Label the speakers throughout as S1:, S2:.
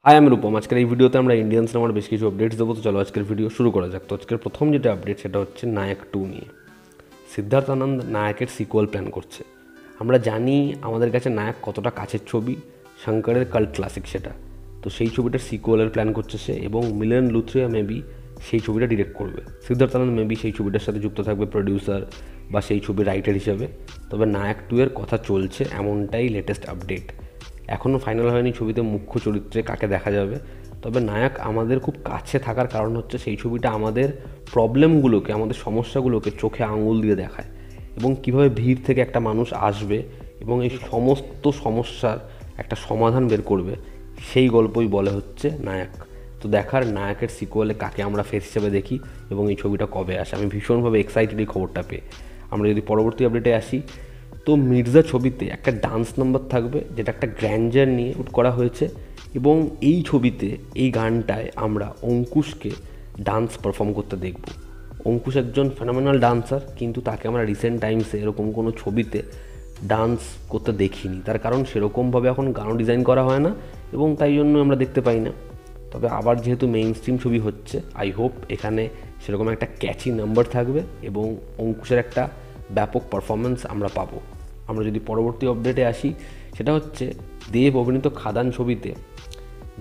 S1: High, আমি রূপম। আজকের এই ভিডিওতে আমরা ইন্ডিয়ান সিনেমার বেশ কিছু আপডেটস দেবো। তো চলো আজকের ভিডিও শুরু করা যাক। তো আজকের প্রথম যেটা আপডেট সেটা হচ্ছে নায়ক 2 নিয়ে। সিদ্ধার্থ আনন্দ নায়কের সিকুয়াল প্ল্যান করছে। আমরা জানি আমাদের কাছে নায়ক কতটা কাছের ছবি, শঙ্করের কাল্ট ক্লাসিক সেটা। তো সেই ছবিটার সিকুয়ালের প্ল্যান করছে সে, এবং মিলন লুথরিয়া মেবি সেই ছবিটা ডিরেক্ট করবে। সিদ্ধার্থ আনন্দ মেবি সেই ছবিটার সাথে যুক্ত থাকবে প্রডিউসার বা সেই ছবির রাইটার হিসাবে। তবে নায়ক 2 এর কথা চলছে, এমনটাই লেটেস্ট আপডেট। এখনও ফাইনাল হয়নি ছবিতে মুখ্য চরিত্রে কাকে দেখা যাবে। তবে নায়ক আমাদের খুব কাছে থাকার কারণ হচ্ছে সেই ছবিটা আমাদের প্রবলেমগুলোকে, আমাদের সমস্যাগুলোকে চোখে আঙুল দিয়ে দেখায়, এবং কিভাবে ভিড় থেকে একটা মানুষ আসবে এবং এই সমস্ত সমস্যার একটা সমাধান বের করবে, সেই গল্পই বলে হচ্ছে নায়ক। তো দেখার নায়কের সিকুয়ালে কাকে আমরা ফেস হিসেবে দেখি এবং এই ছবিটা কবে আসে। আমি ভীষণভাবে এক্সাইটেড এই খবরটা পেয়ে। আমরা যদি পরবর্তী আপডেটে আসি, তো মির্জা ছবিতে একটা ডান্স নাম্বার থাকবে, যেটা একটা গ্র্যান্ডার নিয়ে শুট করা হয়েছে, এবং এই ছবিতে এই গানটায় আমরা অঙ্কুশকে ডান্স পারফর্ম করতে দেখব। অঙ্কুশ একজন ফেনোমেনাল ডান্সার, কিন্তু তাকে আমরা রিসেন্ট টাইমসে এরকম কোনো ছবিতে ডান্স করতে দেখিনি। তার কারণ সেরকমভাবে এখন গানও ডিজাইন করা হয় না, এবং তাই জন্য আমরা দেখতে পাই না। তবে আবার যেহেতু মেইন স্ট্রিম ছবি হচ্ছে, আই হোপ এখানে সেরকম একটা ক্যাচি নাম্বার থাকবে এবং অঙ্কুশের একটা ব্যাপক পারফরমেন্স আমরা পাবো। আমরা যদি পরবর্তী আপডেটে আসি, সেটা হচ্ছে দেব অভিনীত খাদান ছবিতে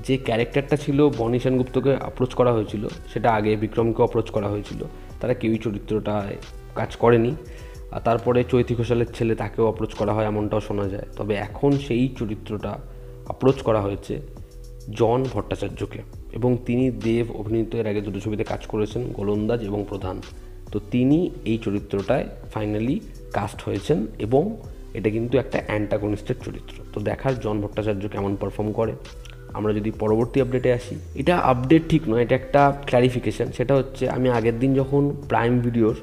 S1: যে ক্যারেক্টারটা ছিল, বনি সেনগুপ্তকে অ্যাপ্রোচ করা হয়েছিল, সেটা আগে বিক্রমকে অ্যাপ্রোচ করা হয়েছিল, তারা কেউই চরিত্রটায় কাজ করেনি। আর তারপরে চৈতি ঘোষালের ছেলে, তাকেও অ্যাপ্রোচ করা হয় এমনটাও শোনা যায়। তবে এখন সেই চরিত্রটা অ্যাপ্রোচ করা হয়েছে জন ভট্টাচার্যকে, এবং তিনি দেব অভিনীত এর আগে দুটো ছবিতে কাজ করেছেন, গোলন্দাজ এবং প্রধান। তো তিনি এই চরিত্রটায় ফাইনালি কাস্ট হয়েছেন, এবং এটা কিন্তু একটা অ্যান্টাগনিস্টের চরিত্র। তো দেখার জন ভট্টাচার্য কেমন পারফর্ম করে। আমরা যদি পরবর্তী আপডেটে আসি, এটা আপডেট ঠিক নয়, এটা একটা ক্ল্যারিফিকেশান। সেটা হচ্ছে আমি আগের দিন যখন প্রাইম ভিডিওর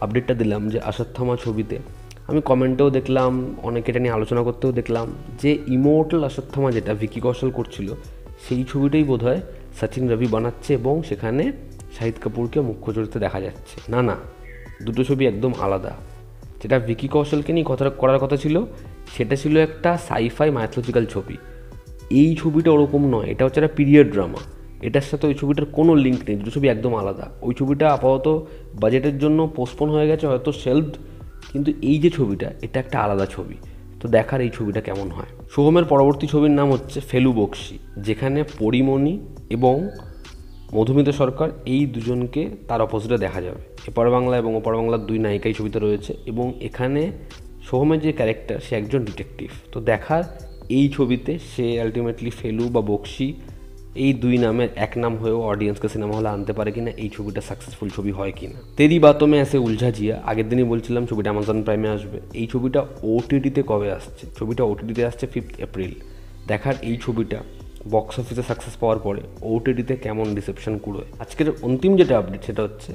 S1: আপডেটটা দিলাম যে অশ্বত্থামা ছবিতে, আমি কমেন্টেও দেখলাম, অনেকে এটা নিয়ে আলোচনা করতেও দেখলাম যে ইমোর্টাল অশ্বত্থামা যেটা ভিকি কৌশল করছিল, সেই ছবিটাই বোধহয় সচিন রবি বানাচ্ছে, এবং সেখানে শাহিদ কাপুরকে মুখ্য চরিত্রে দেখা যাচ্ছে। না না, দুটো ছবি একদম আলাদা। যেটা ভিকি কৌশলকে নিয়ে করার কথা ছিল, সেটা ছিল একটা সাইফাই মাইথোলজিক্যাল ছবি। এই ছবিটা ওরকম নয়, এটা হচ্ছে একটা পিরিয়ড ড্রামা। এটার সাথে ওই ছবিটার কোনো লিঙ্ক নেই, দুটো ছবি একদম আলাদা। ওই ছবিটা আপাতত বাজেটের জন্য পোস্টপোন হয়ে গেছে, হয়তো শেলভড, কিন্তু এই যে ছবিটা, এটা একটা আলাদা ছবি। তো দেখার এই ছবিটা কেমন হয়। সোহমের পরবর্তী ছবির নাম হচ্ছে ফেলু বক্সি, যেখানে পরিমণি এবং মধুমিতা সরকার, এই দুজনকে তার অপোজিটে দেখা যাবে। এপার বাংলা এবং ওপার বাংলার দুই নায়িকাই ছবিতে রয়েছে, এবং এখানে সোহমের যে ক্যারেক্টার, সে একজন ডিটেকটিভ। তো দেখার এই ছবিতে সে আলটিমেটলি ফেলু বা বক্সি, এই দুই নামের এক নাম হয়েও অডিয়েন্সকে সিনেমা হলে আনতে পারে কিনা, এই ছবিটা সাকসেসফুল ছবি হয় কিনা। তেরি বাতমে এসে উলঝা জিয়া, আগের দিনই বলছিলাম ছবিটা অ্যামাজন প্রাইমে আসবে। এই ছবিটা ওটিটিতে কবে আসছে? ছবিটা ওটিটিতে আসছে 5 এপ্রিল। দেখার এই ছবিটা বক্স অফিসে সাকসেস পাওয়ার পরে ওটিটিতে কেমন রিসেপশন কুড়োয়। আজকের অন্তিম যেটা আপডেট সেটা হচ্ছে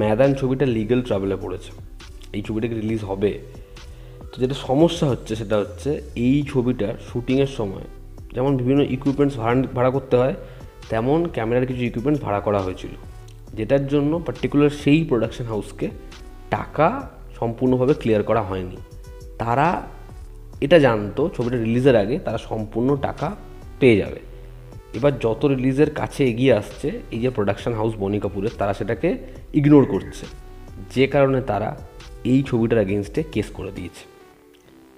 S1: ম্যাদান ছবিটা লিগ্যাল ট্রাভেলে পড়েছে। এই ছবিটাকে রিলিজ হবে। তো যেটা সমস্যা হচ্ছে সেটা হচ্ছে এই ছবিটার শ্যুটিংয়ের সময় যেমন বিভিন্ন ইকুইপমেন্টস ভাড়া করতে হয়, তেমন ক্যামেরার কিছু ইকুইপমেন্টস ভাড়া করা হয়েছিল, যেটার জন্য পার্টিকুলার সেই প্রোডাকশন হাউসকে টাকা সম্পূর্ণভাবে ক্লিয়ার করা হয়নি। তারা এটা জানতো ছবিটা রিলিজের আগে তারা সম্পূর্ণ টাকা পেয়ে যাবে। এবার যত রিলিজের কাছে এগিয়ে আসছে, এই যে প্রোডাকশন হাউস বনি কাপুরের, তারা সেটাকে ইগনোর করছে, যে কারণে তারা এই ছবিটার এগেনস্টে কেস করে দিয়েছে।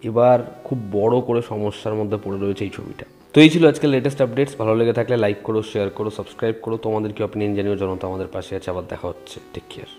S1: এবার খুব বড় করে সমস্যার মধ্যে পড়ে রয়েছে এই ছবিটা। তো এই ছিল আজকের লেটেস্ট আপডেটস। ভালো লেগে থাকলে লাইক করো, শেয়ার করো, সাবস্ক্রাইব করো। তোমাদের কি অপিনিয়ন জানিও। জনতা আমাদের পাশে আছে। আবার দেখা হচ্ছে। Take care.